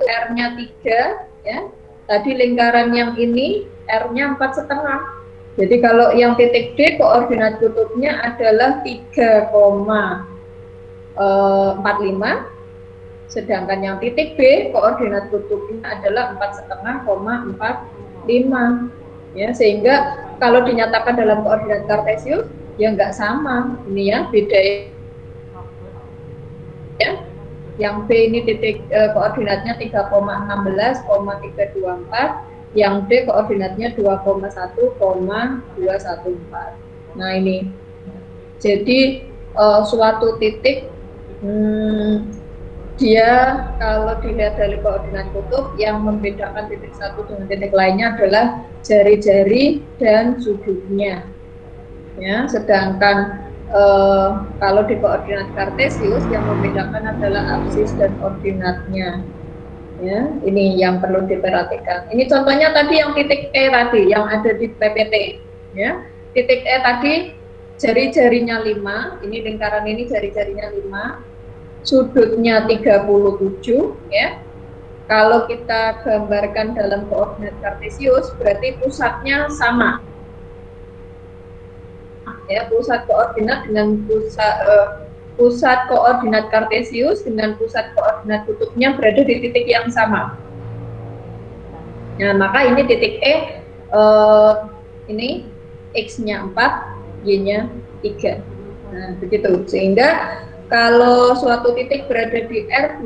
R-nya 3 ya. Tadi lingkaran yang ini R-nya 4,5. Jadi kalau yang titik D koordinat kutubnya adalah 3,45, sedangkan yang titik B koordinat kutubnya adalah 4,5,45 ya, sehingga kalau dinyatakan dalam koordinat kartesius ya nggak sama ini ya, beda ya. Yang B ini titik koordinatnya 3,16,324, yang D koordinatnya 2,1,214. Nah ini jadi suatu titik dia kalau dilihat dari koordinat kutub yang membedakan titik satu dengan titik lainnya adalah jari-jari dan sudutnya ya, sedangkan kalau di koordinat kartesius yang membedakan adalah absis dan ordinatnya ya. Ini yang perlu diperhatikan. Ini contohnya tadi yang titik E tadi yang ada di PPT ya. Titik E tadi jari-jarinya 5, ini lingkaran ini jari-jarinya 5, sudutnya 37 ya. Kalau kita gambarkan dalam koordinat kartesius berarti pusatnya sama ya, pusat koordinat dengan pusat koordinat kartesius dengan pusat koordinat kutubnya berada di titik yang sama. Nah, maka ini titik E ini X-nya 4, Y-nya 3. Nah, begitu. Sehingga kalau suatu titik berada di R2,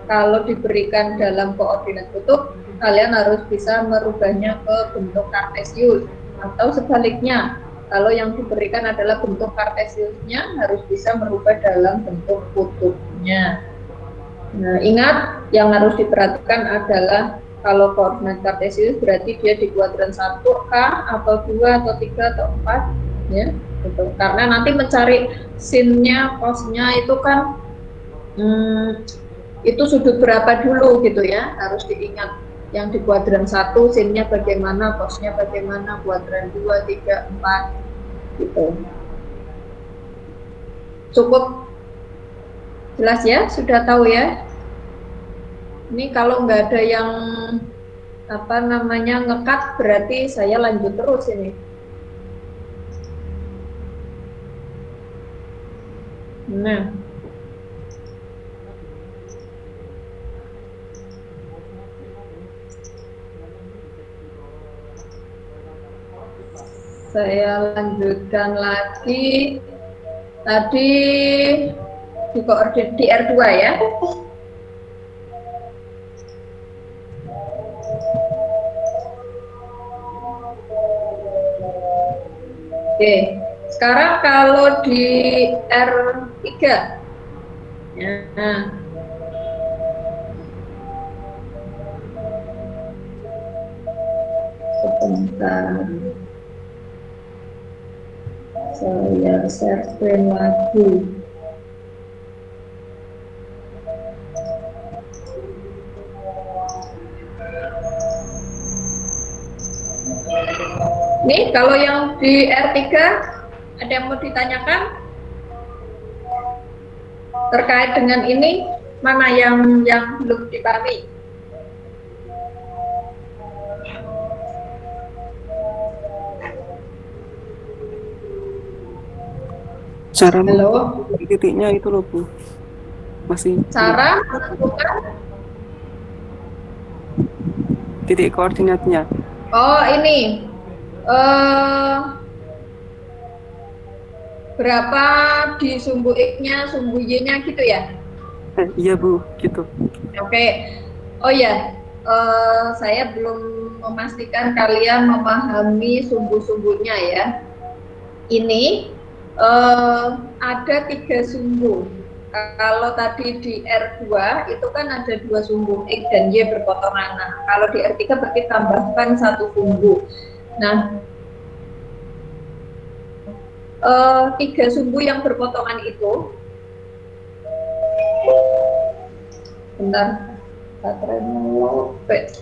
kalau diberikan dalam koordinat kutub, kalian harus bisa merubahnya ke bentuk kartesius, atau sebaliknya, kalau yang diberikan adalah bentuk kartesiusnya, harus bisa merubah dalam bentuk kutubnya. Nah, ingat yang harus diperhatikan adalah kalau koordinat kartesius berarti dia di kuadran 1 K atau 2 atau 3 atau 4 ya. Gitu. Karena nanti mencari sinnya, cosnya itu kan itu sudut berapa dulu gitu ya, harus diingat. Yang di kuadran 1 sinnya bagaimana, cosnya bagaimana, kuadran 2, 3, 4 gitu. Cukup jelas ya, sudah tahu ya. Ini kalau nggak ada yang apa namanya ngekat berarti saya lanjut terus ini. Nah, saya lanjutkan lagi. Tadi di koordinat di R2 ya. Oke, sekarang kalau di R3 ya, sebentar saya share screen lagi. Nih, kalau yang di R3 ada yang mau ditanyakan terkait dengan ini, mana yang belum dipahami? Cara Halo? titiknya itu loh Bu, masih Cara menentukan titik koordinatnya. Oh ini berapa di sumbu X-nya, sumbu Y-nya gitu ya? Iya Bu, gitu. Oke. Oh ya, saya belum memastikan kalian memahami sumbu-sumbunya ya. Ini ada 3 sumbu. Kalau tadi di R2 itu kan ada 2 sumbu X dan Y berpotongan. Nah, kalau di R3 berarti tambahkan 1 sumbu. Nah, 3 sumbu yang berpotongan itu, bentar, baterainya lopet.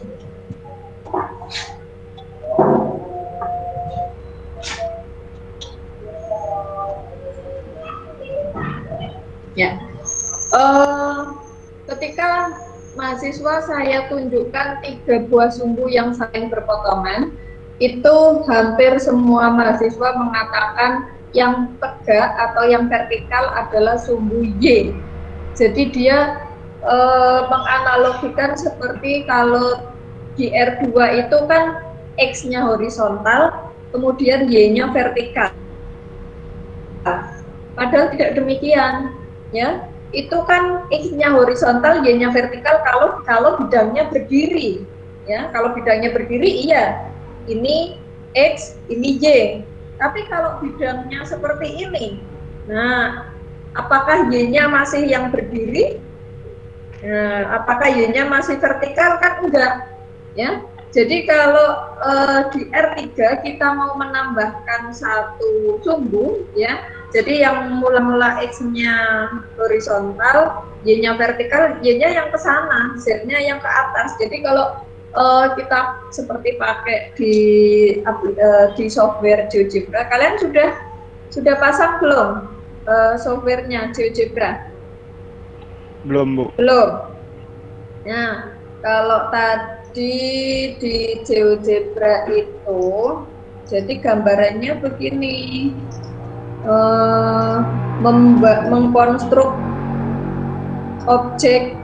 Ya, ketika mahasiswa saya tunjukkan 3 buah sumbu yang saling berpotongan, itu hampir semua mahasiswa mengatakan yang tegak atau yang vertikal adalah sumbu Y. Jadi dia menganalogikan seperti kalau di R2 itu kan X-nya horizontal, kemudian Y-nya vertikal. Padahal tidak demikian, ya. Itu kan X-nya horizontal, Y-nya vertikal kalau bidangnya berdiri, ya. Kalau bidangnya berdiri, iya. Ini X, ini Y. Tapi kalau bidangnya seperti ini, nah, apakah Y-nya masih yang berdiri? Nah, apakah Y-nya masih vertikal? Kan enggak, ya. Jadi kalau di R3 kita mau menambahkan satu sumbu, ya. Jadi yang mula-mula X-nya horizontal, Y-nya vertikal, Y-nya yang ke sana, Z-nya yang ke atas. Jadi kalau kita seperti pakai di software GeoGebra, kalian sudah pasang belum softwarenya GeoGebra? Belum, Bu. Belum. Nah, kalau tadi di GeoGebra itu, jadi gambarannya begini, mengkonstruk objek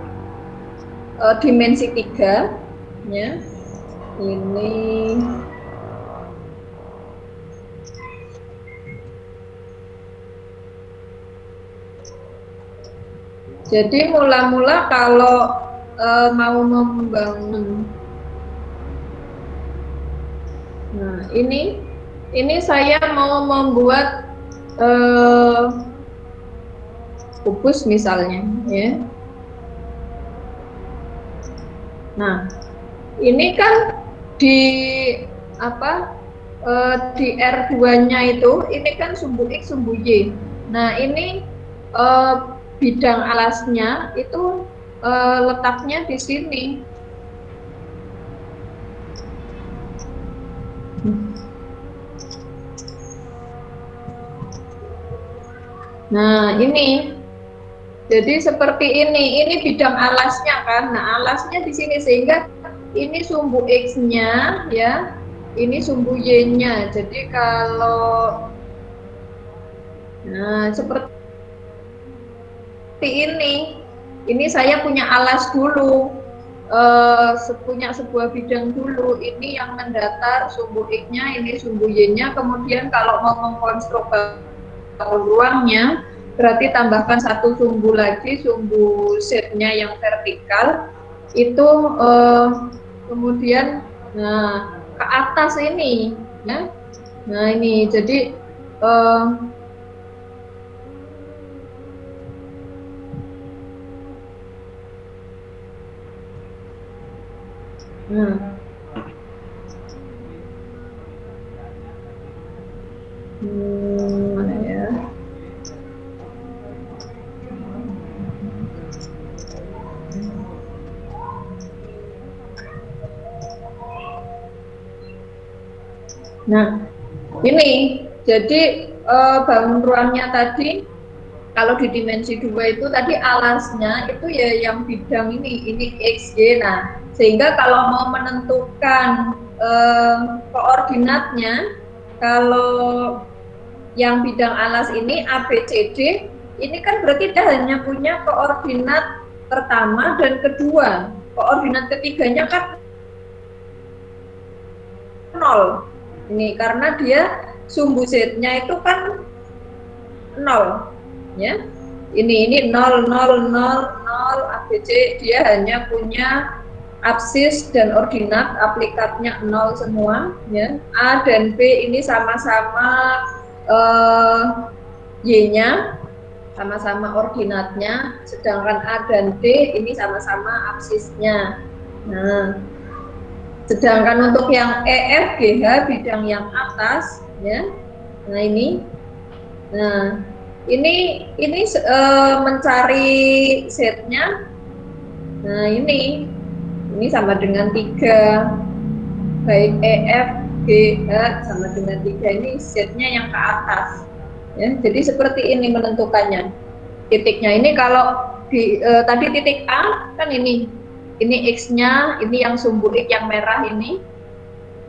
dimensi 3, ya. Ini jadi mula-mula kalau mau membangun, nah ini saya mau membuat kubus misalnya, ya. Nah, ini kan di di R2-nya itu, ini kan sumbu X, sumbu Y. Nah, ini bidang alasnya itu letaknya di sini. Nah, ini. Jadi seperti ini bidang alasnya kan. Nah, alasnya di sini, sehingga ini sumbu X-nya, ya. Ini sumbu Y-nya. Jadi kalau seperti ini saya punya alas dulu, punya sebuah bidang dulu. Ini yang mendatar sumbu X-nya, ini sumbu Y-nya. Kemudian kalau mau mengkonstruk ruangnya, berarti tambahkan satu sumbu lagi, sumbu Z-nya yang vertikal. Itu kemudian ke atas ini, ya. Nah, ini jadi mana ya? Nah, ini jadi bangun ruangnya tadi, kalau di dimensi 2 itu tadi alasnya itu ya yang bidang ini X, Y. Nah, sehingga kalau mau menentukan koordinatnya, kalau yang bidang alas ini A, B, C, D, ini kan berarti dia hanya punya koordinat pertama dan kedua. Koordinat ketiganya kan 0. Ini karena dia sumbu Z-nya itu kan 0, ya. Ini 0, 0, 0, 0, ABC, dia hanya punya absis dan ordinat, aplikatnya 0 semua, ya. A dan B ini sama-sama Y-nya, sama-sama ordinatnya, sedangkan A dan D ini sama-sama absisnya. Nah, sedangkan untuk yang EF, GH, bidang yang atas, ya. Nah, ini. Nah, ini mencari Z-nya. Nah, ini sama dengan 3. Baik EF, GH sama dengan 3, ini Z-nya yang ke atas. Ya, jadi seperti ini menentukannya. Titiknya ini kalau di tadi titik A kan ini. ini X-nya, ini yang sumbu X yang merah ini,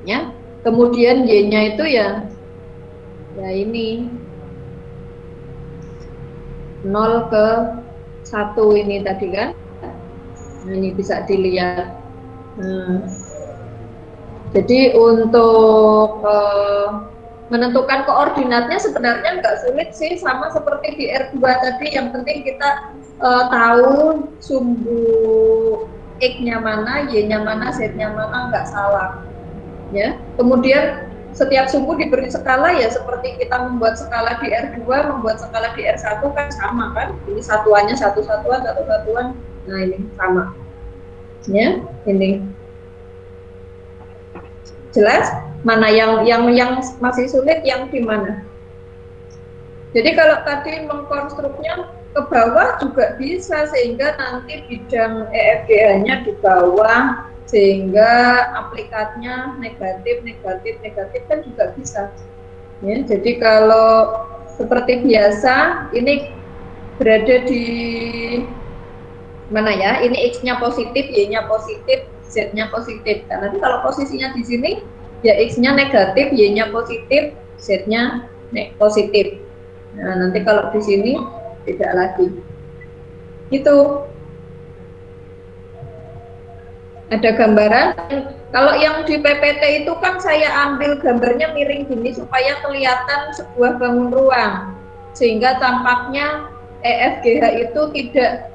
ya. Kemudian Y-nya itu ya ini 0 ke 1 ini tadi kan. Nah, ini bisa dilihat. Nah, jadi untuk menentukan koordinatnya sebenarnya nggak sulit sih, sama seperti di R2 tadi. Yang penting kita tahu sumbu X-nya mana, Y-nya mana, Z-nya mana, nggak salah. Ya. Kemudian setiap sumbu diberi skala ya seperti kita membuat skala di R2, membuat skala di R1 kan sama kan. Ini satuannya satu satuan. Nah, ini sama. Ya, ini. Jelas? Mana yang masih sulit, yang di mana? Jadi kalau tadi mengkonstruknya ke bawah juga bisa, sehingga nanti bidang EFGH-nya di bawah, sehingga aplikatnya negatif kan juga bisa. Ya, jadi kalau seperti biasa ini berada di mana ya? Ini X-nya positif, Y-nya positif, Z-nya positif. Nah, nanti kalau posisinya di sini ya X-nya negatif, Y-nya positif, Z-nya positif. Nah, nanti kalau di sini tidak lagi. Itu ada gambaran. Kalau yang di PPT itu kan saya ambil gambarnya miring gini supaya kelihatan sebuah bangun ruang, sehingga tampaknya EFGH itu tidak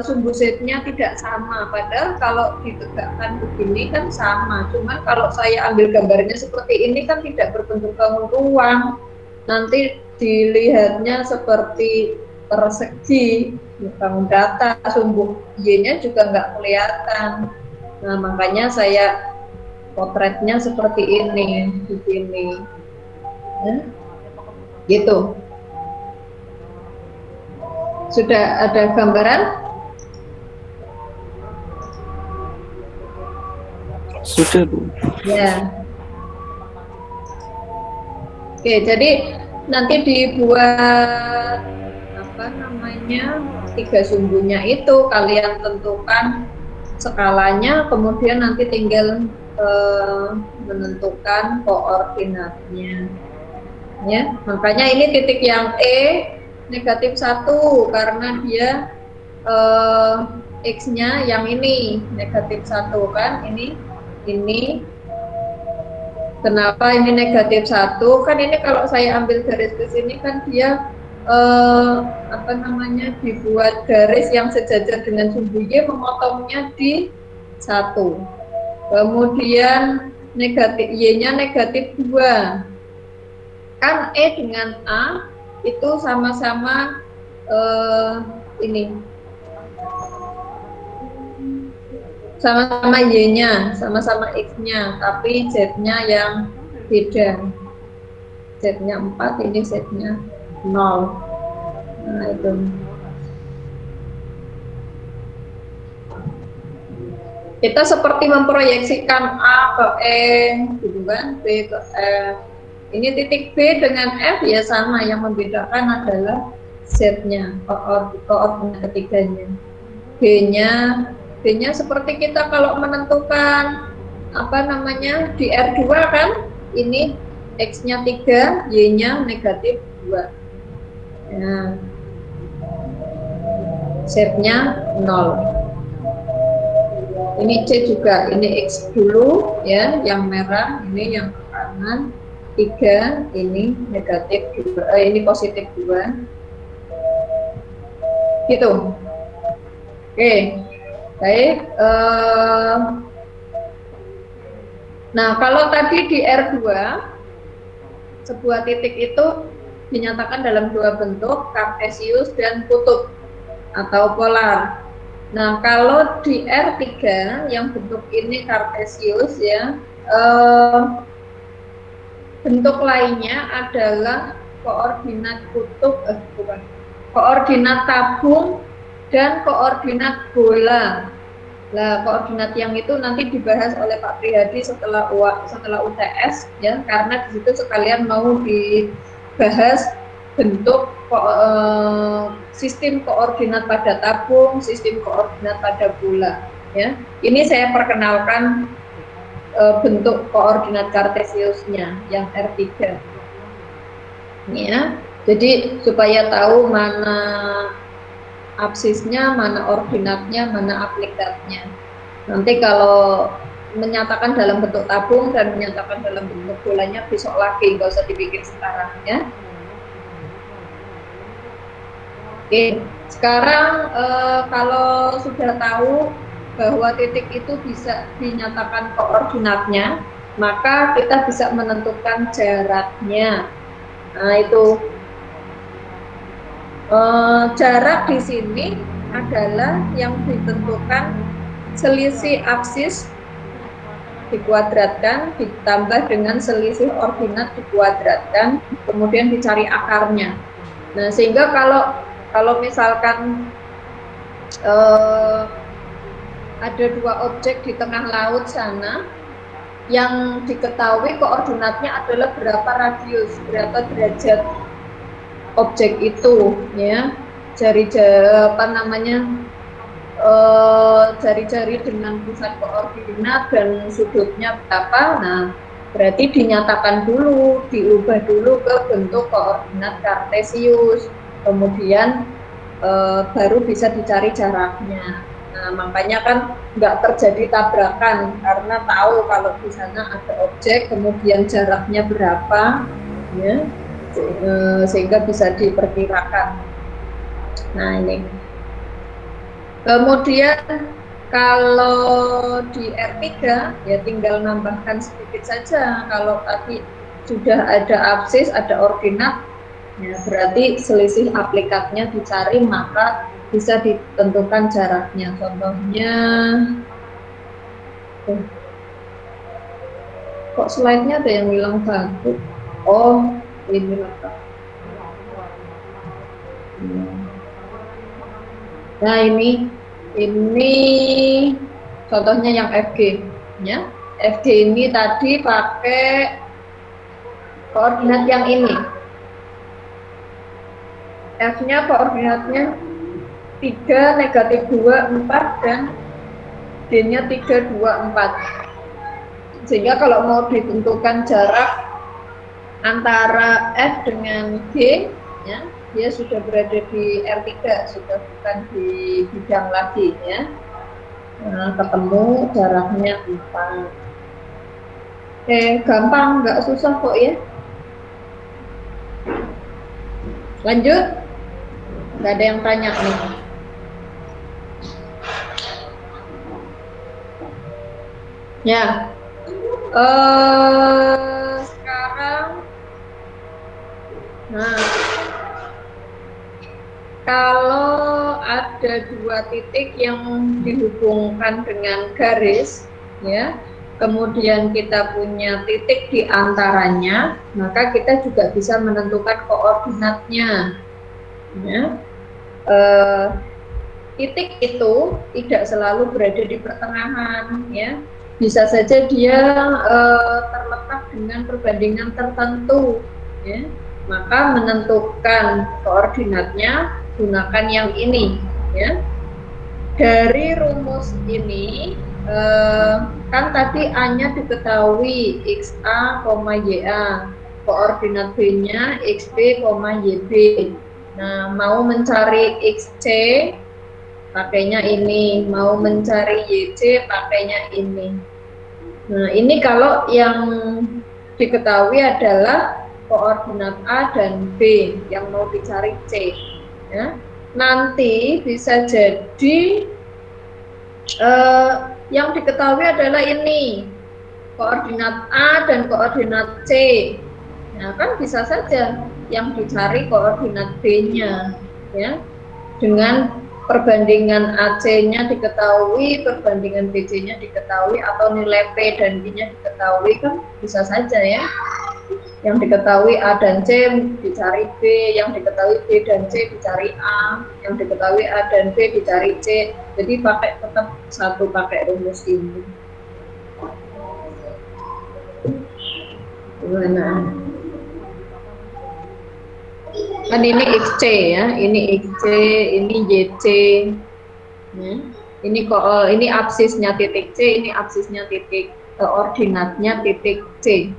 sumbu Z-nya tidak sama, padahal kalau ditegakkan begini kan sama. Cuman kalau saya ambil gambarnya seperti ini kan tidak berbentuk bangun ruang, nanti dilihatnya seperti persegi, bangun data, sumbu Y-nya juga nggak kelihatan. Nah, makanya saya potretnya seperti ini, begini, ya. Gitu. Sudah ada gambaran? Sudah, Bu. Ya. Oke, jadi nanti dibuat apa namanya 3 sumbunya itu, kalian tentukan skalanya, kemudian nanti tinggal menentukan koordinatnya. Ya, makanya ini titik yang negatif 1 karena dia X-nya yang ini negatif 1 kan, ini kenapa ini negatif 1 kan, ini kalau saya ambil garis ke sini kan dia apa namanya dibuat garis yang sejajar dengan sumbu Y, memotongnya di 1, kemudian negatif Y-nya negatif 2 kan, E dengan A itu sama-sama ini sama-sama Y-nya, sama-sama X-nya, tapi Z-nya yang beda. Z-nya 4, ini Z-nya 0. Nah, itu. Kita seperti memproyeksikan A ke E, gitu kan, B ke F. Ini titik B dengan F ya sama, yang membedakan adalah Z-nya, koordinat ketiganya. B-nya seperti kita kalau menentukan apa namanya di R2 kan, ini X-nya 3, Y-nya negatif 2. Nah, Z-nya 0. Ini C juga, ini X dulu ya, yang merah, ini yang kanan 3, ini negatif 2, ini positif 2. Gitu. Oke. Baik, nah kalau tadi di R2 sebuah titik itu dinyatakan dalam 2 bentuk, kartesius dan kutub atau polar. Nah kalau di R3 yang bentuk ini kartesius ya, bentuk lainnya adalah koordinat kutub, bukan, koordinat tabung dan koordinat bola. Nah, koordinat yang itu nanti dibahas oleh Pak Prihadi setelah UTS ya, karena di situ sekalian mau dibahas bentuk sistem koordinat pada tabung, sistem koordinat pada bola. Ya, ini saya perkenalkan bentuk koordinat kartesiusnya yang R3. Ya, jadi supaya tahu mana absisnya, mana ordinatnya, mana aplikatnya. Nanti kalau menyatakan dalam bentuk tabung dan menyatakan dalam bentuk bolanya besok lagi, nggak usah dibikin sekarang ya. Oke, sekarang kalau sudah tahu bahwa titik itu bisa dinyatakan koordinatnya, maka kita bisa menentukan jaraknya. Nah itu jarak di sini adalah yang ditentukan selisih absis dikuadratkan ditambah dengan selisih ordinat dikuadratkan, kemudian dicari akarnya. Nah sehingga kalau misalkan ada dua objek di tengah laut sana, yang diketahui koordinatnya adalah berapa radius, berapa derajat objek itu, ya, jari-jari dengan pusat koordinat dan sudutnya berapa. Nah, berarti dinyatakan dulu, diubah dulu ke bentuk koordinat kartesius, kemudian baru bisa dicari jaraknya. Nah, makanya kan nggak terjadi tabrakan karena tahu kalau di sana ada objek, kemudian jaraknya berapa, ya, sehingga bisa diperkirakan. Nah ini. Kemudian kalau di R3 ya tinggal nambahkan sedikit saja. Kalau tadi sudah ada absis, ada ordinat, ya berarti selisih aplikatnya dicari, maka bisa ditentukan jaraknya. Contohnya, kok slide-nya ada yang bilang bagus? Oh, ini lah. Nah ini contohnya yang FG, ya. FG ini tadi pakai koordinat yang ini. F-nya koordinatnya 3, negatif 2, 4, dan D-nya 3, 2, 4. Sehingga kalau mau ditentukan jarak antara F dengan G, ya, dia sudah berada di R3, sudah bukan di bidang lagi, ya. Nah, ketemu jaraknya 4. Oke, gampang, nggak susah kok ya. Lanjut, nggak ada yang tanya nih. Ya, sekarang, nah, kalau ada dua titik yang dihubungkan dengan garis, ya, kemudian kita punya titik di antaranya, maka kita juga bisa menentukan koordinatnya. Ya. Titik itu tidak selalu berada di pertengahan, ya. Bisa saja dia terletak dengan perbandingan tertentu, ya. Maka menentukan koordinatnya gunakan yang ini, ya. Dari rumus ini kan tadi A-nya diketahui XA, YA, koordinat B-nya XB, YB. Nah, mau mencari XC pakainya ini, mau mencari YC pakainya ini. Nah, ini kalau yang diketahui adalah koordinat A dan B, yang mau dicari C, ya. Nanti bisa jadi yang diketahui adalah ini, koordinat A dan koordinat C. Nah, kan bisa saja yang dicari koordinat B-nya, ya, dengan perbandingan AC-nya diketahui, perbandingan BC-nya diketahui, atau nilai P dan Q-nya diketahui, kan bisa saja, ya. Yang diketahui A dan C dicari B, yang diketahui B dan C dicari A, yang diketahui A dan B dicari C. Jadi tetap pakai rumus ini. Gimana? Kan ini XC, ya, ini XC, ini YC, ya. Ini absisnya titik C, ini absisnya titik ordinatnya titik C.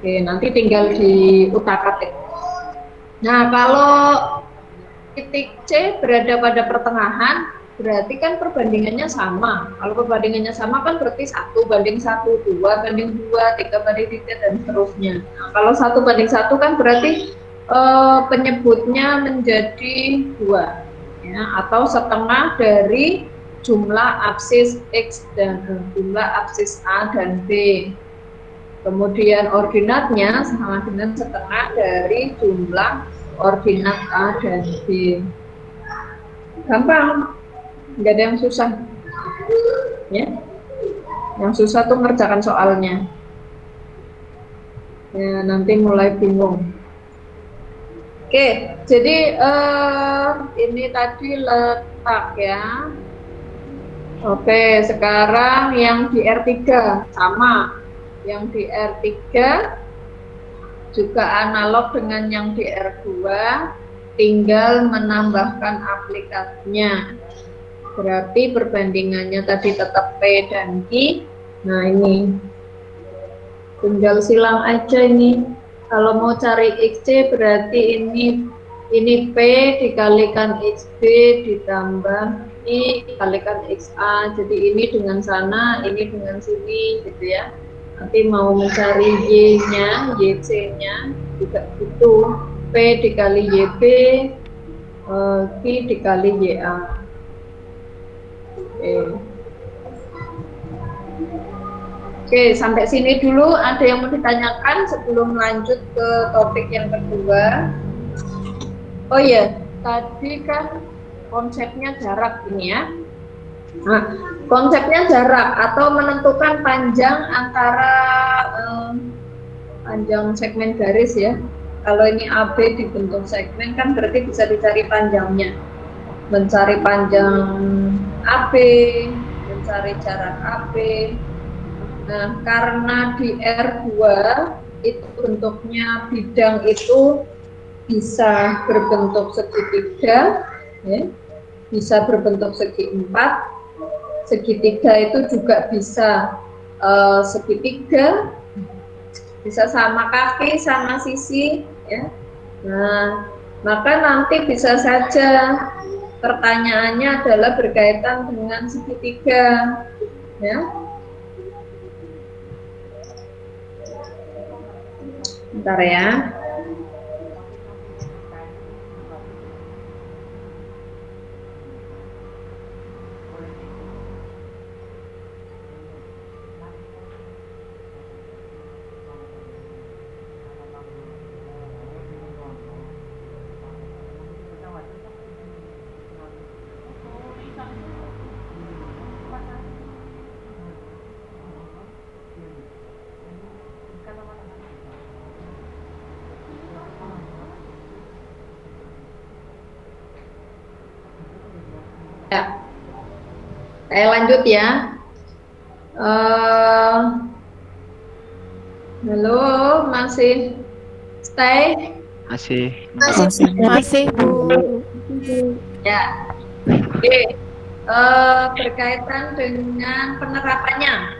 Oke, nanti tinggal diutak-atik. Nah, kalau titik C berada pada pertengahan, berarti kan perbandingannya sama. Kalau perbandingannya sama kan berarti 1:1, 2:2, 3:3, dan seterusnya. Nah, kalau 1:1 kan berarti penyebutnya menjadi 2, ya, atau setengah dari jumlah absis X dan jumlah absis A dan B. Kemudian ordinatnya sama dengan setengah dari jumlah ordinat A dan B. Gampang, nggak ada yang susah, ya. Yang susah tuh ngerjakan soalnya. Ya, nanti mulai bingung. Oke, jadi ini tadi letak ya. Oke, sekarang yang di R3 sama. Yang di R3 juga analog dengan yang di R2, tinggal menambahkan aplikatnya. Berarti perbandingannya tadi tetap P dan Q. Nah, ini tinggal silang aja ini. Kalau mau cari XC berarti ini P dikalikan XB ditambah I dikalikan XA. Jadi ini dengan sana, ini dengan sini gitu ya. Nanti mau mencari Y-nya, YC-nya juga itu P dikali YB, Q dikali YA. Oke, sampai sini dulu. Ada yang mau ditanyakan sebelum lanjut ke topik yang kedua? Oh iya, tadi kan konsepnya jarak ini ya. Nah, konsepnya jarak atau menentukan panjang antara panjang segmen garis ya. Kalau ini AB dibentuk segmen kan berarti bisa dicari panjangnya. Mencari panjang AB, mencari jarak AB. Nah, karena di R2 itu bentuknya bidang itu bisa berbentuk segitiga, ya, bisa berbentuk segi 4. Segitiga itu juga bisa segitiga, bisa sama kaki, sama sisi, ya. Nah, maka nanti bisa saja pertanyaannya adalah berkaitan dengan segitiga, ya. Bentar ya. Ya, saya lanjut ya. Halo, masih stay? Masih. Masih Bu. Ya. Oke. Berkaitan dengan penerapannya,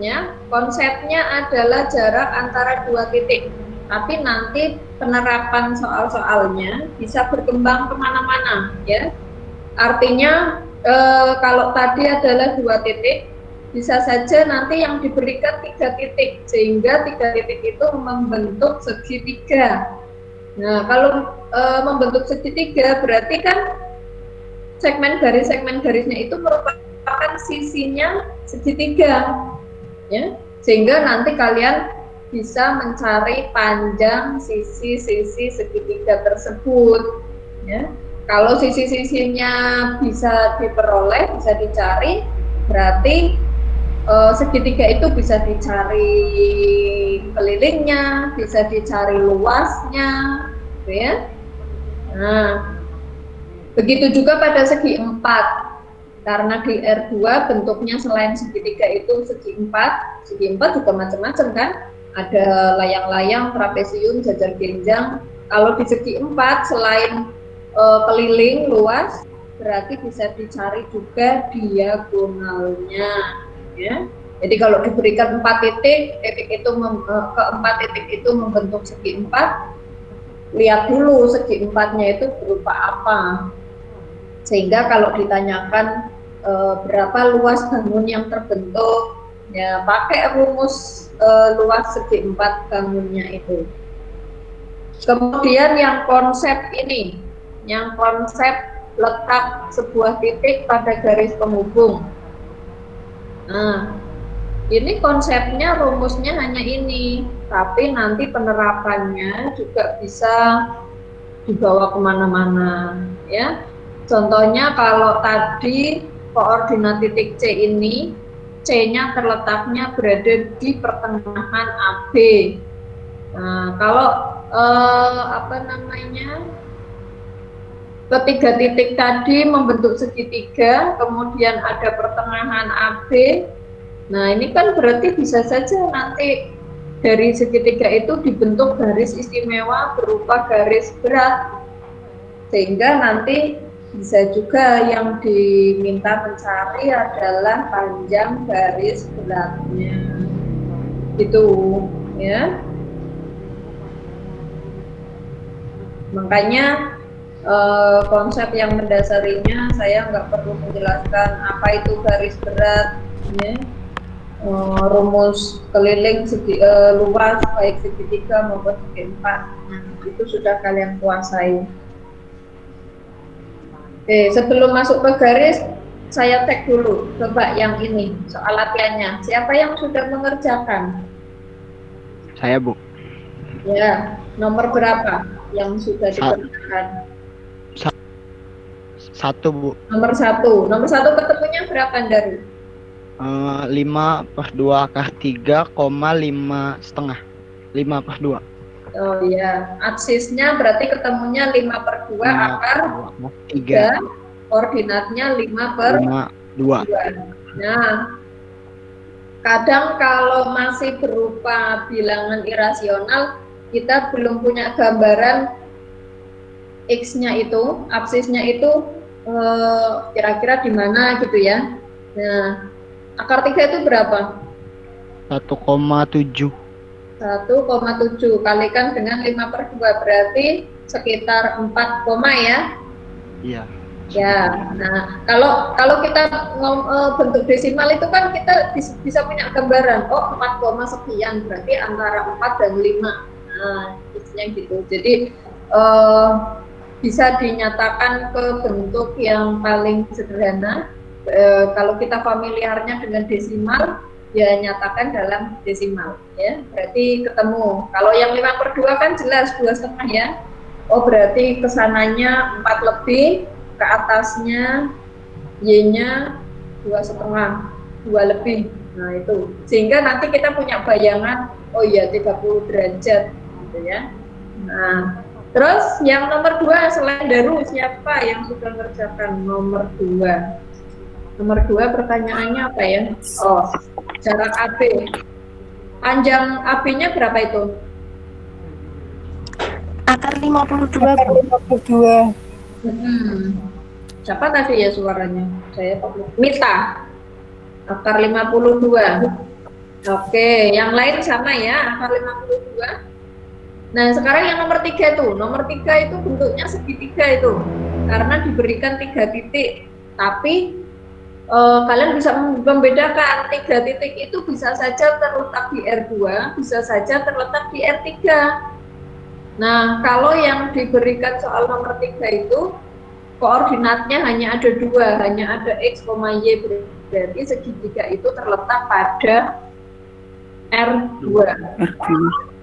ya, konsepnya adalah jarak antara dua titik. Tapi nanti penerapan soal-soalnya bisa berkembang kemana-mana, ya. Artinya kalau tadi adalah dua titik, bisa saja nanti yang diberikan 3 titik, sehingga 3 titik itu membentuk segitiga. Nah, kalau membentuk segitiga berarti kan segmen garisnya itu merupakan sisinya segitiga, ya, sehingga nanti kalian bisa mencari panjang sisi-sisi segitiga tersebut, ya. Kalau sisi-sisinya bisa diperoleh, bisa dicari, berarti segitiga itu bisa dicari kelilingnya, bisa dicari luasnya, gitu ya. Nah, begitu juga pada segi 4, karena di R2 bentuknya selain segitiga itu segi 4 juga macam-macam kan, ada layang-layang, trapesium, jajar genjang. Kalau di segi 4 selain keliling luas, berarti bisa dicari juga diagonalnya, ya. Jadi kalau diberikan 4 titik, keempat titik itu membentuk segi 4. Lihat dulu segi 4-nya itu berupa apa. Sehingga kalau ditanyakan berapa luas bangun yang terbentuk, ya pakai rumus luas segi 4 bangunnya itu. Kemudian yang konsep ini, yang konsep letak sebuah titik pada garis penghubung. Nah, ini konsepnya, rumusnya hanya ini, tapi nanti penerapannya juga bisa dibawa kemana-mana, ya. Contohnya kalau tadi koordinat titik C ini, C-nya terletaknya berada di pertengahan AB. Nah, kalau ketiga titik tadi membentuk segitiga, kemudian ada pertengahan AB. Nah, ini kan berarti bisa saja nanti dari segitiga itu dibentuk garis istimewa berupa garis berat, sehingga nanti bisa juga yang diminta mencari adalah panjang garis beratnya, gitu ya. Makanya konsep yang mendasarinya saya nggak perlu menjelaskan apa itu garis berat, ya. Rumus keliling luas baik segitiga maupun segi 4, nah, itu sudah kalian kuasai. Oke, sebelum masuk ke garis, saya cek dulu, coba yang ini soal latihannya. Siapa yang sudah mengerjakan? Saya, Bu. Ya, nomor berapa yang sudah dikerjakan? 1, Bu. Nomor 1. Nomor 1 ketemunya berapa, Daru? 5/2 akar 3, 5,5. 5/2. Oh iya, aksisnya berarti ketemunya 5/2 akar 3, koordinatnya 5/2. Nah, kadang kalau masih berupa bilangan irasional, kita belum punya gambaran X-nya itu, aksisnya itu kira-kira di mana gitu ya. Nah, akar 3 itu berapa? 1,7. 1,7 kalikan dengan 5/2 berarti sekitar 4, ya. Iya. Ya. Nah, kalau kita bentuk desimal itu kan kita bisa punya gambaran, oh 4, sekian berarti antara 4 dan 5. Nah, isinya gitu. Jadi bisa dinyatakan ke bentuk yang paling sederhana. Kalau kita familiarnya dengan desimal, ya nyatakan dalam desimal, ya. Berarti ketemu. Kalau yang 5/2 kan jelas 2,5 ya. Oh, berarti kesananya 4 lebih, ke atasnya Y-nya 2,5, 2 lebih. Nah, itu. Sehingga nanti kita punya bayangan, oh iya 30 derajat gitu ya. Nah, terus yang nomor 2 selain Daru, siapa yang sudah mengerjakan nomor 2? Nomor 2 pertanyaannya apa ya? Oh, jarak AB. Panjang AB-nya berapa itu? Akar 52, Bu. Siapa tadi ya suaranya? Saya Mita. Akar 52. Oke, yang lain sama ya, akar 52. Nah, sekarang yang nomor 3 tuh. Nomor 3 itu bentuknya segitiga itu. Karena diberikan 3 titik. Tapi kalian bisa membedakan 3 titik itu bisa saja terletak di R2, bisa saja terletak di R3. Nah, kalau yang diberikan soal nomor 3 itu koordinatnya hanya ada 2, hanya ada X, Y, berarti segitiga itu terletak pada R2.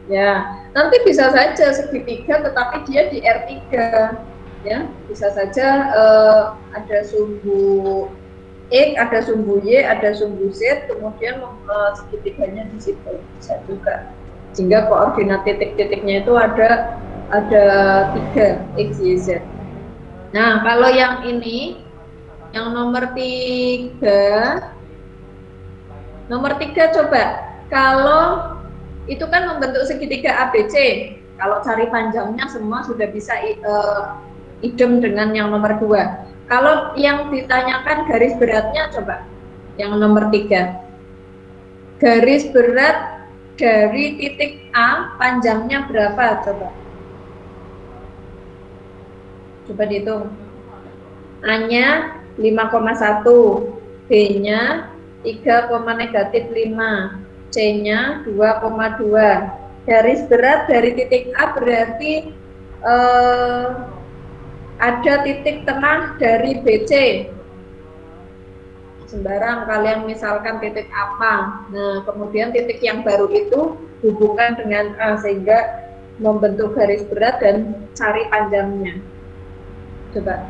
Ya, nanti bisa saja segitiga tetapi dia di R3. Ya, bisa saja ada sumbu X, ada sumbu Y, ada sumbu Z, kemudian segitiganya di situ bisa juga. Sehingga koordinat titik-titiknya itu ada 3 X, Y, Z. Nah, kalau yang ini, yang nomor 3 coba, kalau itu kan membentuk segitiga ABC, kalau cari panjangnya semua sudah bisa idem dengan yang nomor 2. Kalau yang ditanyakan garis beratnya coba, yang nomor 3. Garis berat dari titik A panjangnya berapa coba? Coba dihitung. A-nya 5,1, B-nya 3,-5, C-nya 2,2. Garis berat dari titik A berarti ada titik tengah dari BC. Sembarang kalian misalkan titik apa. Nah, kemudian titik yang baru itu hubungkan dengan A sehingga membentuk garis berat dan cari panjangnya. Coba.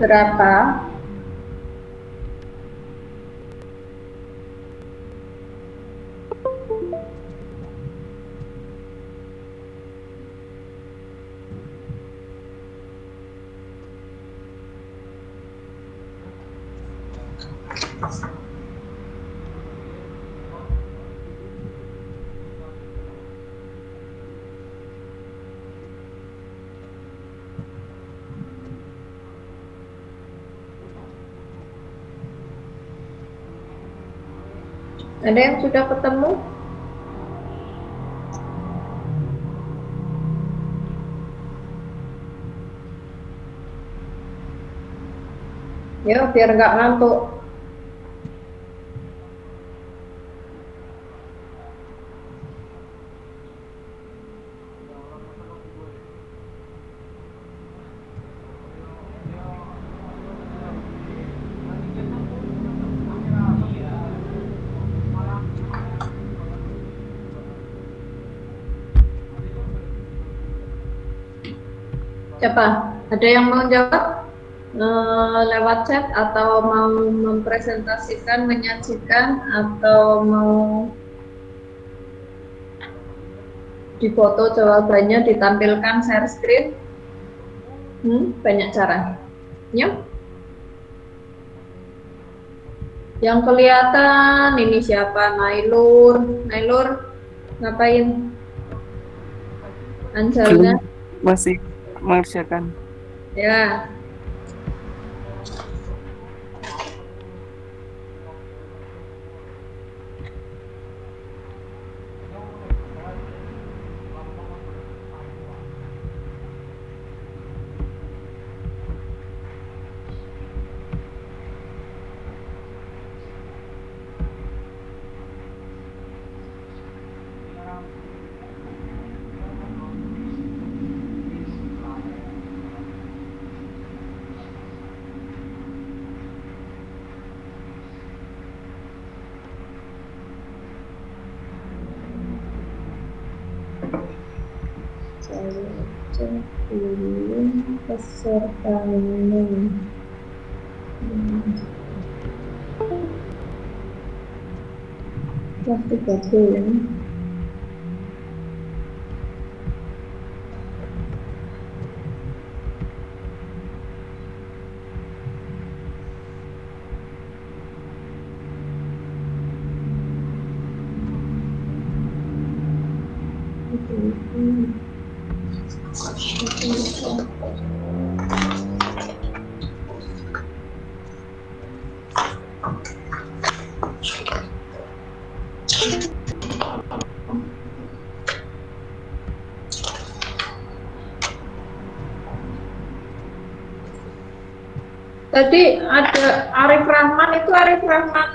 Berapa? Ada yang sudah ketemu? Ya, biar nggak ngantuk. Siapa? Ada yang mau jawab lewat chat atau mau mempresentasikan, menyajikan, atau mau difoto jawabannya ditampilkan share screen? Banyak cara. Ya? Yang kelihatan ini siapa? Nailur. Nailur ngapain? Anjalna? Masih mengerjakan. Ya. Saya cek dulu pesertanya. Kelas 30. Tadi ada Arif Rahman, itu Arif Rahman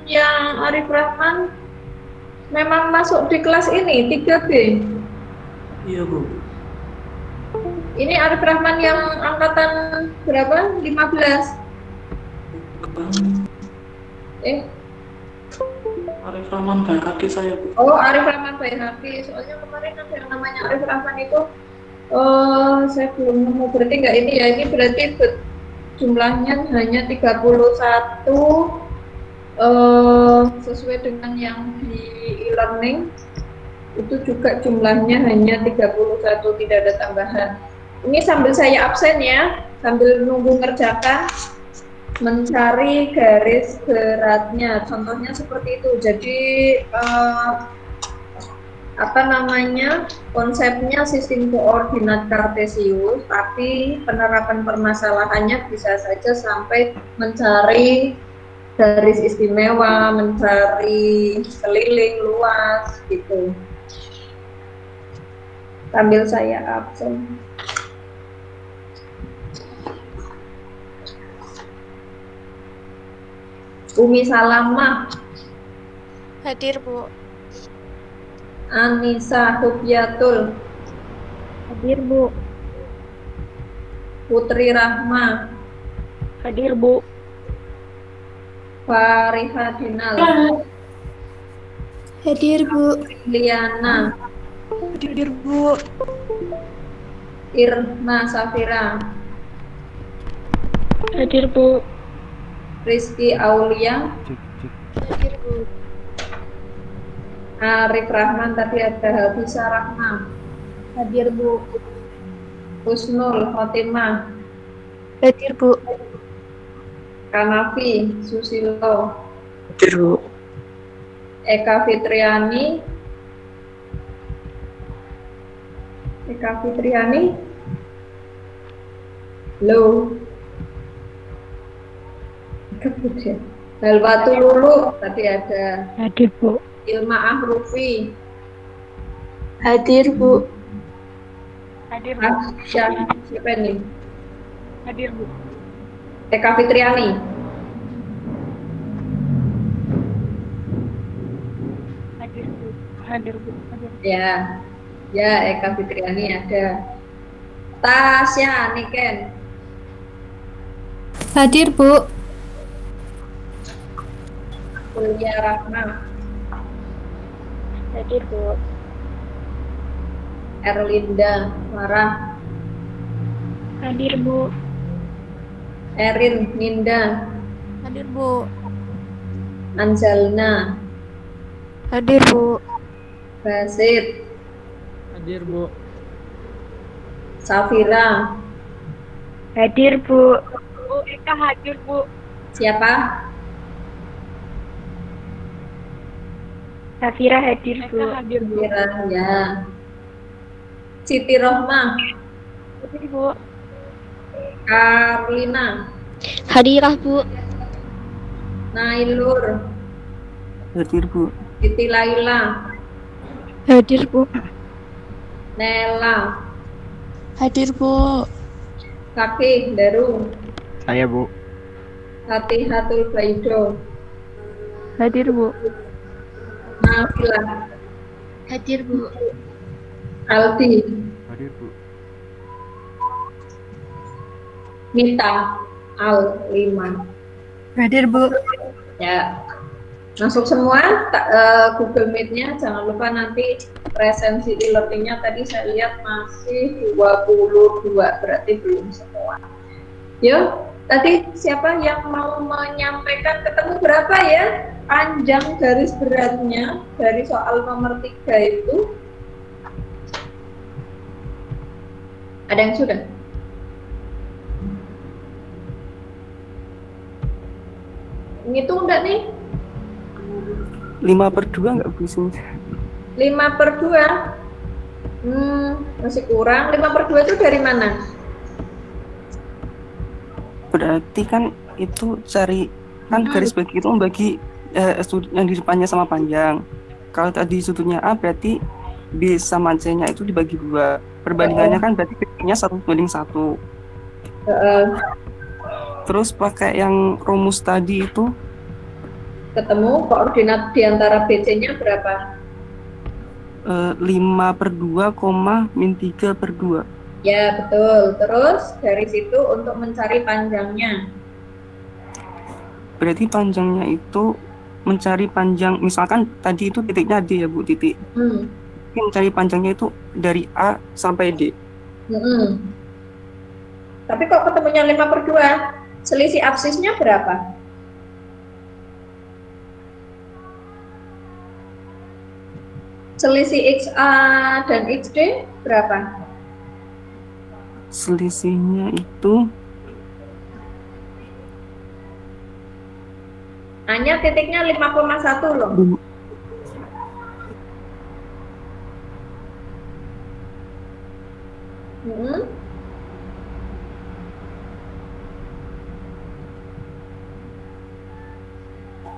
yang Arif Rahman memang masuk di kelas ini 3B. Iya, Bu. Ini Arif Rahman yang angkatan berapa? 15. Arif Rahman Baikaki saya, Bu. Oh, Arif Rahman Baikaki. Soalnya kemarin ada yang namanya Arif Rahman itu, saya belum nemu. Berarti enggak ini ya? Ini berarti jumlahnya hanya 31, sesuai dengan yang di e-learning. Itu juga jumlahnya hanya 31, tidak ada tambahan. Ini sambil saya absen ya, sambil nunggu ngerjakan, mencari garis beratnya. Contohnya seperti itu. Jadi konsepnya sistem koordinat kartesius, tapi penerapan permasalahannya bisa saja sampai mencari garis istimewa, mencari keliling luas gitu. Sambil saya absen. Umi Salamah, Hadir, Bu. Anissa Hubyatul, Hadir, Bu. Putri Rahma, Hadir, Bu. Fariha Dinal, Hadir, Bu. Liana, Hadir, Bu. Irma Safira, Hadir, Bu. Rizky Aulia, Hadir, Bu. Arif Rahman, tadi ada Habisa Rahma, Hadir, Bu. Husnul Khotimah, Hadir, Bu. Kanafi Susilo, Hadir, Bu. Eka Fitriani, Halo. Kemudian Halwatul Lulu, tadi ada Hadir, Bu. Ilma Ahrufi, Hadir, Bu. Hadir, Bu. siapa ini? Hadir, Bu. Eka Fitriani, Hadir, Bu. Hadir, Bu. Hadir. ya Eka Fitriani ada. Tasya Niken, Hadir, Bu. Kulia Rahma, Hadir, Bu. Erlinda Farah, Hadir, Bu. Erin Ninda, Hadir, Bu. Anjalna, Hadir, Bu. Basit, Hadir, Bu. Safira, Hadir, Bu. Bu, Eka hadir, Bu. siapa? Safira hadir, Bu. Hadir, ya. Siti Rohmah, Hadir, Bu. Karlina, Hadirah, Bu. Nailur, Hadir, Bu. Siti Laila, Hadir, Bu. Nela, Hadir, Bu. Fakih Daru, Saya, Bu. Hatihatul Baido, Hadir, Bu. Nafila, Hadir, Bu. Aldi, Hadir, Bu. Mita, Al-Liman. Hadir, Bu. Ya, masuk semua. Google Meet-nya jangan lupa nanti presensi e-learning-nya tadi saya lihat masih 22, berarti belum semua. Yuk, tadi siapa yang mau menyampaikan ketemu berapa ya panjang garis beratnya dari soal nomor 3 itu? Ada yang sudah? Ngitung enggak nih? 5/2 nggak bisa. 5/2? Masih kurang. 5/2 itu dari mana? Berarti kan itu cari kan garis bagi itu membagi sudut yang di depannya sama panjang. Kalau tadi sudutnya A berarti B sama C-nya itu dibagi 2. Perbandingannya kan berarti B-nya 1:1. Terus pakai yang rumus tadi itu Ketemu koordinat di antara BC-nya berapa? 5/2, -3/2. Ya, betul. Terus dari situ untuk mencari panjangnya. Berarti panjangnya itu mencari panjang, misalkan tadi itu titiknya D ya Bu, titik. Hmm. Mencari panjangnya itu dari A sampai D. Hmm. Tapi kok ketemunya 5/2? Selisih absisnya berapa? Selisih XA dan XD berapa? Selisihnya itu Hanya titiknya 5,1 loh.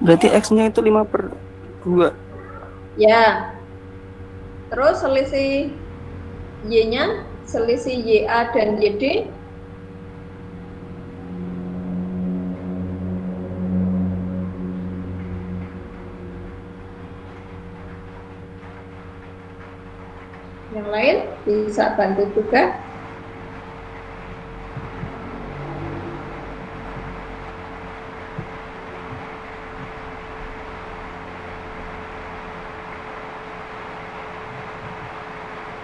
berarti X-nya itu 5/2. Ya. Terus selisih Y-nya, selisih YA dan YD yang lain bisa bantu juga.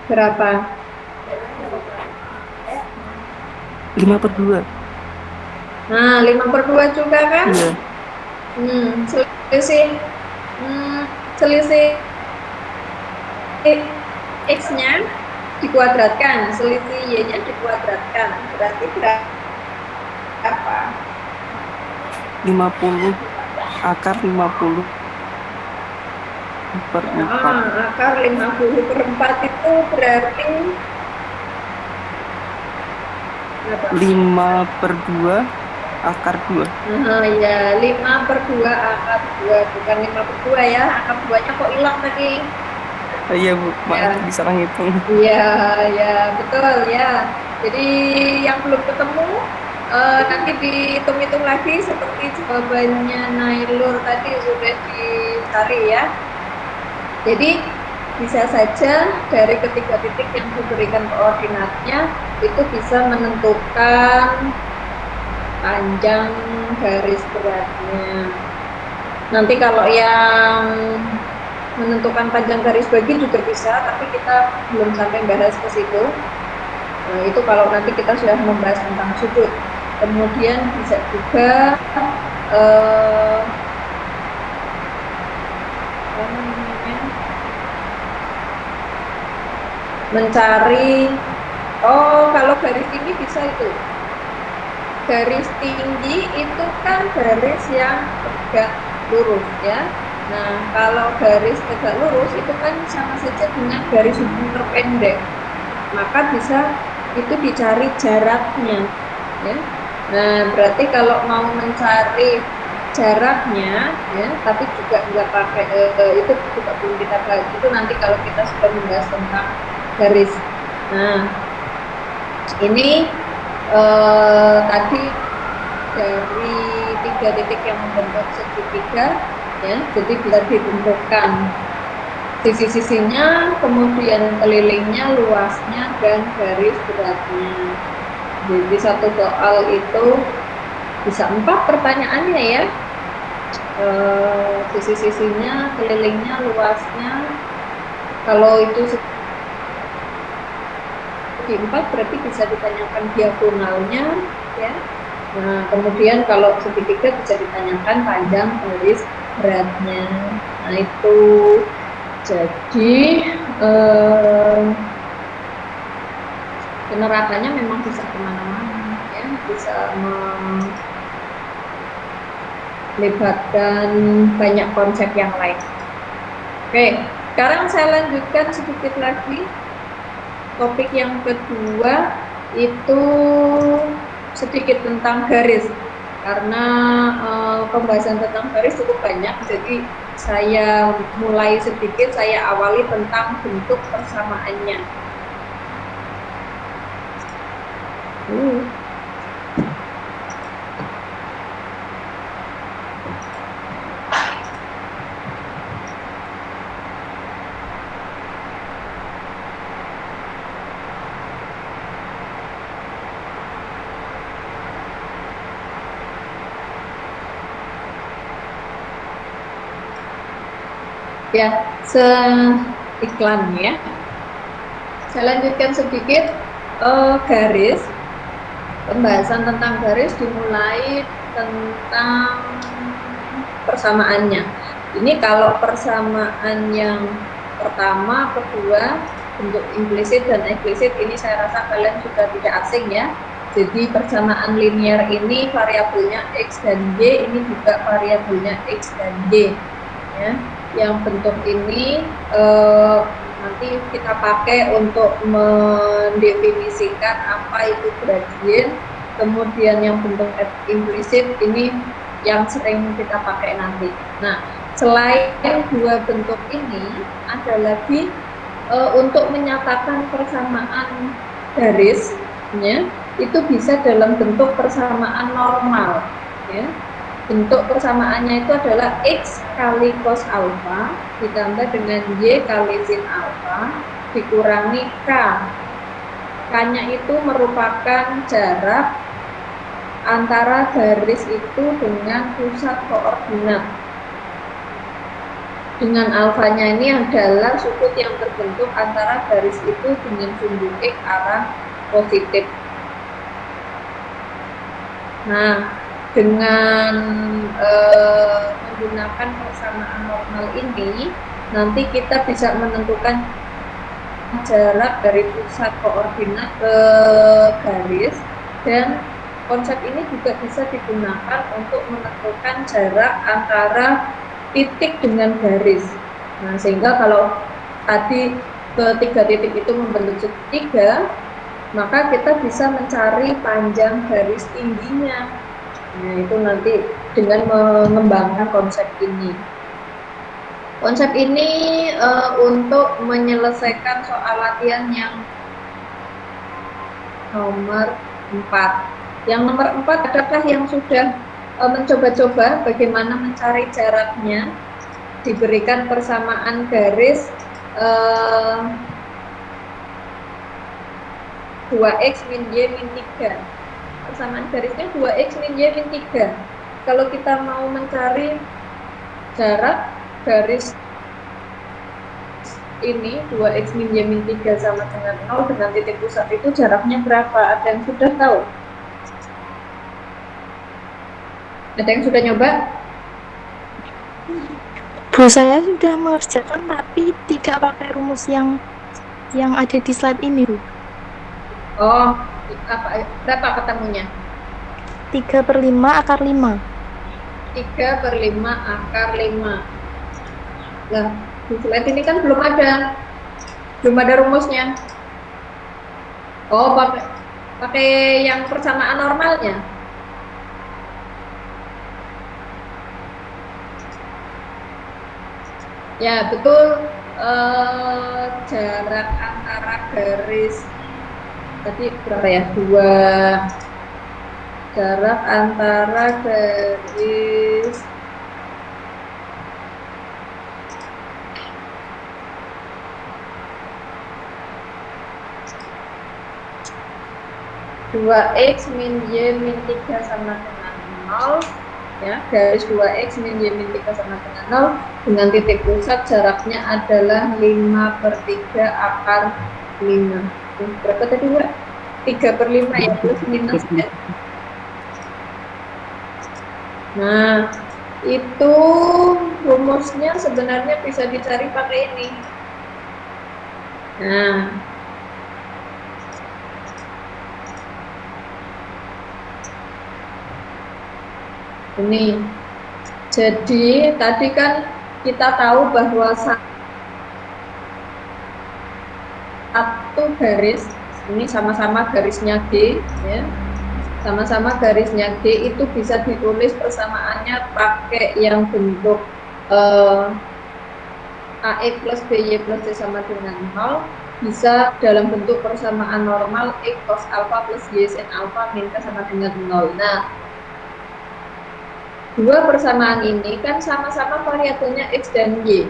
Berapa? 5/2. Nah, 5/2 juga kan? Iya. Selisih selisih X-nya dikuadratkan, selisih Y-nya dikuadratkan. Berarti berapa? 50 akar 50 per 4. Akar 50/4 itu berarti 5/2 akar 2. Ya 5/2 akar 2, bukan 5/2 ya. Akar 2-nya kok hilang tadi? Iya Bu, maaf bisa ngitung. Iya, ya betul ya. Jadi yang belum ketemu nanti dihitung-hitung lagi seperti jawabannya Nailur tadi sudah dicari ya. Jadi bisa saja dari ketiga titik yang diberikan koordinatnya itu bisa menentukan panjang garis beratnya. Nanti kalau yang menentukan panjang garis bagi juga bisa, tapi kita belum sampai bahas ke situ. Itu kalau nanti kita sudah membahas tentang sudut. Kemudian bisa juga mencari, kalau garis tinggi bisa itu. Garis tinggi itu kan garis yang tegak lurus ya. Nah, kalau garis tegak lurus itu kan sama saja dengan garis hubung terpendek. Maka bisa itu dicari jaraknya ya. Nah, berarti kalau mau mencari jaraknya ya, tapi juga nggak pakai itu juga belum kita bahas. Itu nanti kalau kita sudah membahas tentang garis. Nah, ini tadi dari 3 titik yang membentuk segitiga ya, jadi bisa ditentukan sisi-sisinya, kemudian kelilingnya, luasnya, dan garis beratnya. Jadi satu soal itu bisa 4 pertanyaannya ya. Sisi-sisinya, kelilingnya, luasnya. Kalau itu segi 4 berarti bisa ditanyakan diagonalnya ya. Nah, kemudian kalau segitiga bisa ditanyakan panjang garis beratnya. Nah, itu jadi penerapannya memang bisa kemana-mana ya, bisa melibatkan banyak konsep yang lain. Oke, sekarang saya lanjutkan sedikit lagi. Topik yang kedua itu sedikit tentang garis, karena pembahasan tentang garis cukup banyak, jadi saya mulai sedikit, saya awali tentang bentuk persamaannya. Ya, iklan ya. Saya lanjutkan sedikit garis. Pembahasan tentang garis dimulai tentang persamaannya. Ini kalau persamaan yang pertama, kedua, bentuk implisit dan eksplisit ini saya rasa kalian sudah tidak asing ya. Jadi persamaan linear ini variabelnya X dan Y, ini juga variabelnya X dan Y ya. Yang bentuk ini nanti kita pakai untuk mendefinisikan apa itu gradient. Kemudian yang bentuk implisit ini yang sering kita pakai nanti. Nah, selain dua bentuk ini, ada lagi untuk menyatakan persamaan garis ya, itu bisa dalam bentuk persamaan normal ya. Bentuk persamaannya itu adalah X kali cos alpha ditambah dengan Y kali sin alpha dikurangi K. K-nya itu merupakan jarak antara garis itu dengan pusat koordinat. Dengan alfanya ini adalah sudut yang terbentuk antara garis itu dengan sumbu X arah positif. Nah, dengan menggunakan persamaan normal ini, nanti kita bisa menentukan jarak dari pusat koordinat ke garis, dan konsep ini juga bisa digunakan untuk menentukan jarak antara titik dengan garis. Nah, sehingga kalau tadi ketiga titik itu membentuk segitiga, maka kita bisa mencari panjang garis tingginya. Nah, itu nanti dengan mengembangkan konsep ini. Konsep ini untuk menyelesaikan soal latihan yang nomor 4. Yang nomor 4 adakah yang sudah mencoba-coba bagaimana mencari jaraknya? Diberikan persamaan garis 2x min y min 3. Persamaan garisnya 2x min y min 3. Kalau kita mau mencari jarak garis ini 2x min y min 3 sama dengan 0 dengan titik pusat itu jaraknya berapa? Ada yang sudah tahu? Ada yang sudah nyoba? Bu, saya sudah mengerjakan tapi tidak pakai rumus yang ada di slide ini, Bu. Oh, berapa ketemunya? 3/5 akar 5. 3/5 akar 5. Nah, di slide ini kan belum ada rumusnya. Oh, pakai yang persamaan normalnya. Ya, betul. Jarak antara garis tadi berapa ya? 2. Jarak antara garis dua x min y min 3 sama dengan 0 ya, garis 2x min y min 3 sama dengan 0 dengan titik pusat jaraknya adalah 5/3 akar 5. Berapa tadi, Mbak? 3/5 ya, plus minus ya. Nah, itu rumusnya sebenarnya bisa dicari pakai ini. Nah, ini. Jadi tadi kan kita tahu bahwa satu garis ini sama-sama garisnya G ya. Sama-sama garisnya G itu bisa ditulis persamaannya pakai yang bentuk AX plus BY plus C sama dengan 0, bisa dalam bentuk persamaan normal X cos alpha plus Y sin alpha min K sama dengan 0. Nah, dua persamaan ini kan sama-sama variabelnya X dan Y,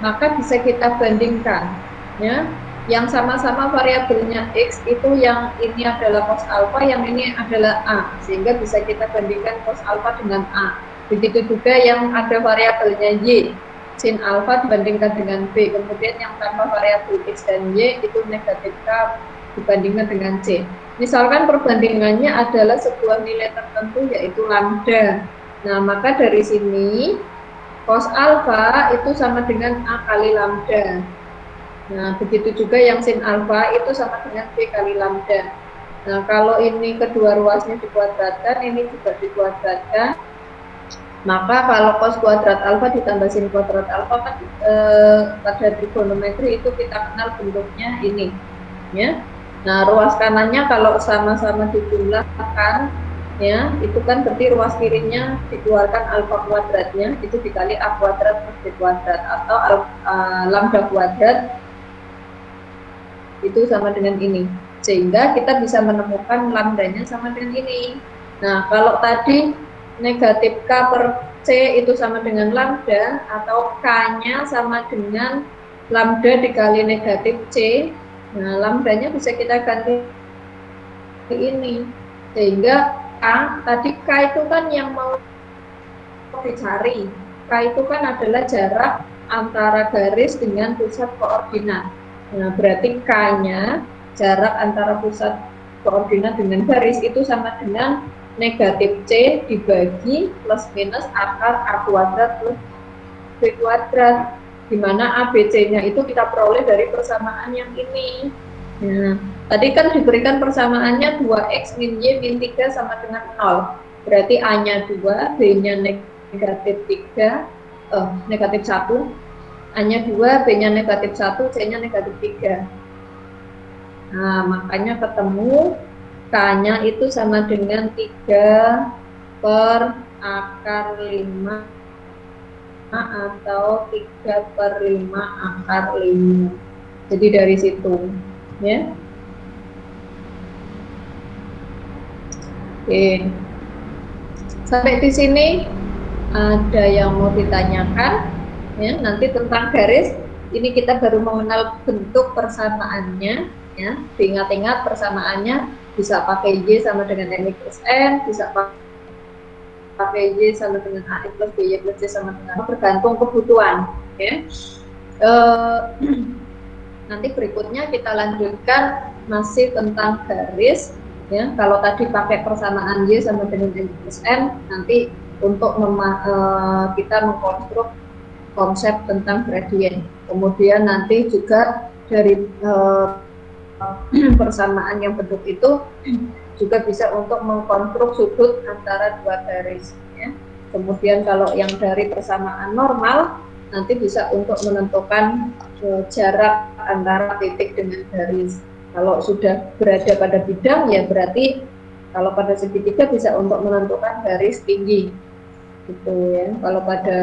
maka bisa kita bandingkan ya. Yang sama-sama variabelnya X itu yang ini adalah cos alpha, yang ini adalah A, sehingga bisa kita bandingkan cos alpha dengan A. Begitu juga yang ada variabelnya Y, sin alfa dibandingkan dengan B, kemudian yang tanpa variabel X dan Y itu negatif K dibandingkan dengan C. Misalkan perbandingannya adalah sebuah nilai tertentu yaitu lambda. Nah, maka dari sini cos alfa itu sama dengan A kali lambda. Nah, begitu juga yang sin alfa itu sama dengan B kali lambda. Nah, kalau ini kedua ruasnya dikuadratkan, ini juga dikuadratkan, maka kalau cos kuadrat alfa ditambah sin kuadrat alfa kan pada trigonometri itu kita kenal bentuknya ini, ya. Nah, ruas kanannya kalau sama-sama dijumlahkan, ya, itu kan berarti ruas kirinya dikeluarkan alfa kuadratnya itu dikali A kuadrat plus B kuadrat, atau lambda kuadrat itu sama dengan ini, sehingga kita bisa menemukan lambdanya sama dengan ini. Nah, kalau tadi negatif K per C itu sama dengan lambda, atau K-nya sama dengan lambda dikali negatif C, nah lambdanya bisa kita ganti ini, sehingga tadi K itu kan yang mau dicari. K itu kan adalah jarak antara garis dengan pusat koordinat. Nah, berarti K-nya, jarak antara pusat koordinat dengan garis itu sama dengan negatif C dibagi plus minus akar A kuadrat plus B kuadrat, di mana A, B, C-nya itu kita peroleh dari persamaan yang ini. Nah, tadi kan diberikan persamaannya 2X min Y min 3 sama dengan 0. Berarti A-nya 2, B-nya negatif 3, negatif 1, A-nya 2, B-nya negatif 1, C-nya negatif 3. Nah, makanya ketemu K-nya itu sama dengan 3 per akar 5 atau 3 per 5 akar 5. Jadi dari situ, ya. Oke. Sampai di sini ada yang mau ditanyakan? Ya, nanti tentang garis ini kita baru mengenal bentuk persamaannya, ya. Diingat-ingat persamaannya bisa pakai Y sama dengan MX plus N, bisa pakai Y sama dengan AX plus BY plus C sama dengan, bergantung kebutuhan, ya. Nanti berikutnya kita lanjutkan masih tentang garis, ya. Kalau tadi pakai persamaan Y sama dengan MX plus N, nanti untuk kita mengkonstruk konsep tentang gradien. Kemudian nanti juga dari persamaan yang bentuk itu juga bisa untuk mengkonstruk sudut antara dua garis, ya. Kemudian kalau yang dari persamaan normal nanti bisa untuk menentukan jarak antara titik dengan garis. Kalau sudah berada pada bidang, ya berarti kalau pada segitiga bisa untuk menentukan garis tinggi, gitu, ya. Kalau pada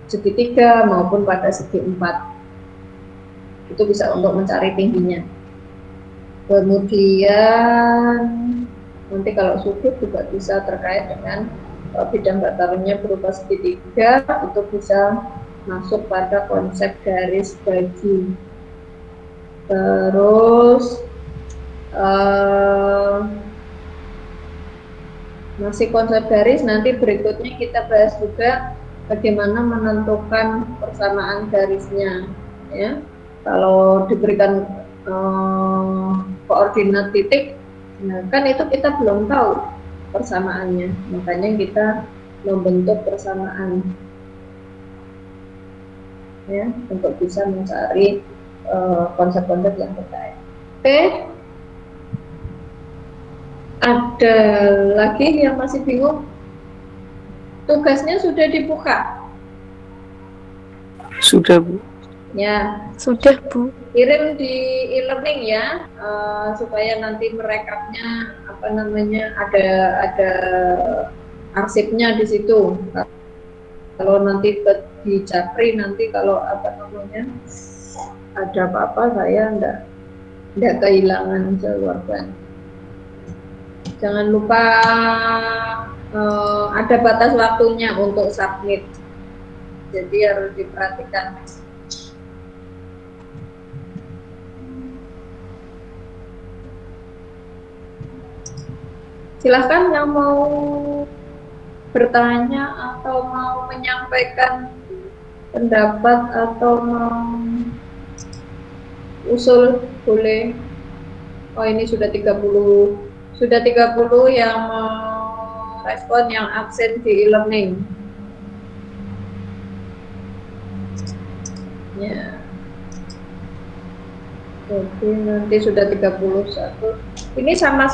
segitiga maupun pada segi empat itu bisa untuk mencari tingginya. Kemudian nanti kalau sudut juga bisa terkait dengan bidang datarnya berupa segitiga, itu bisa masuk pada konsep garis bagi. Terus masih konsep garis, nanti berikutnya kita bahas juga bagaimana menentukan persamaan garisnya, ya. Kalau diberikan koordinat titik, nah kan itu kita belum tahu persamaannya, makanya kita membentuk persamaan, ya, untuk bisa mencari konsep-konsep yang terkait. Oke. Ada lagi yang masih bingung? Tugasnya sudah dibuka? Sudah, Bu. Ya, Sudah, Bu. kirim di e-learning ya, supaya nanti merekapnya ada arsipnya di situ. Kalau nanti di Japri nanti kalau ada apa-apa saya enggak kehilangan jawaban. Jangan lupa ada batas waktunya untuk submit, jadi harus diperhatikan. Silahkan yang mau bertanya atau mau menyampaikan pendapat atau usul boleh. Oh, ini sudah 30 yang respon yang absen di e-learning. Ya. Oke, nanti sudah 31. Ini sama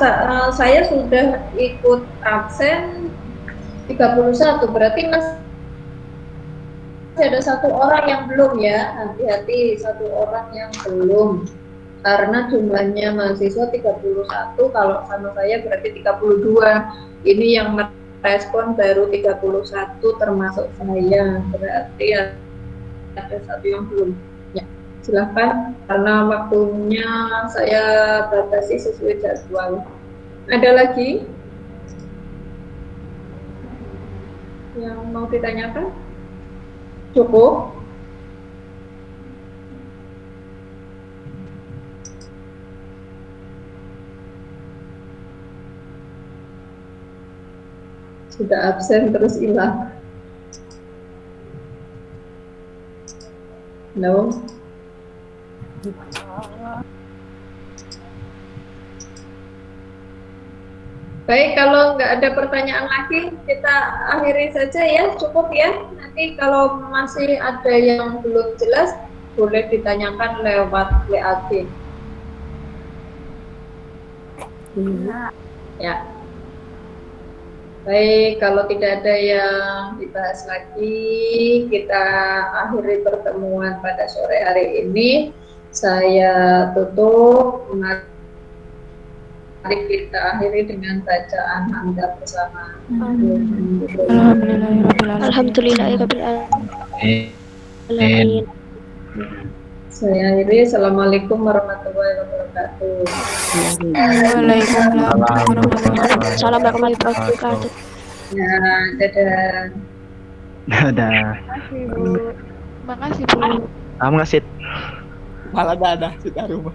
saya sudah ikut absen 31, berarti masih ada satu orang yang belum ya. Hati-hati, satu orang yang belum. Karena jumlahnya mahasiswa 31, kalau sama saya berarti 32. Ini yang merespon baru 31 termasuk saya. Berarti ada satu yang belum. Ya, silahkan, karena waktunya saya batasi sesuai jadwal. Ada lagi yang mau ditanyakan? Cukup? Sudah absen terus hilang. No. Baik, kalau nggak ada pertanyaan lagi, kita akhiri saja ya, cukup ya. Nanti kalau masih ada yang belum jelas, boleh ditanyakan lewat WA. Ya. Baik, kalau tidak ada yang dibahas lagi, kita akhiri pertemuan pada sore hari ini. Saya tutup. Mari kita akhiri dengan bacaan hamdalah bersama. Alhamdulillahirobbilalamin. Saya akhiri. Assalamualaikum warahmatullahi wabarakatuh. Waalaikumsalam warahmatullahi wabarakatuh. Ya, dadah. Dadah. Makasih Bu. Kamu ngasih. Malah dadah kita rumah.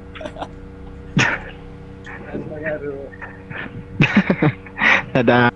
Dadah.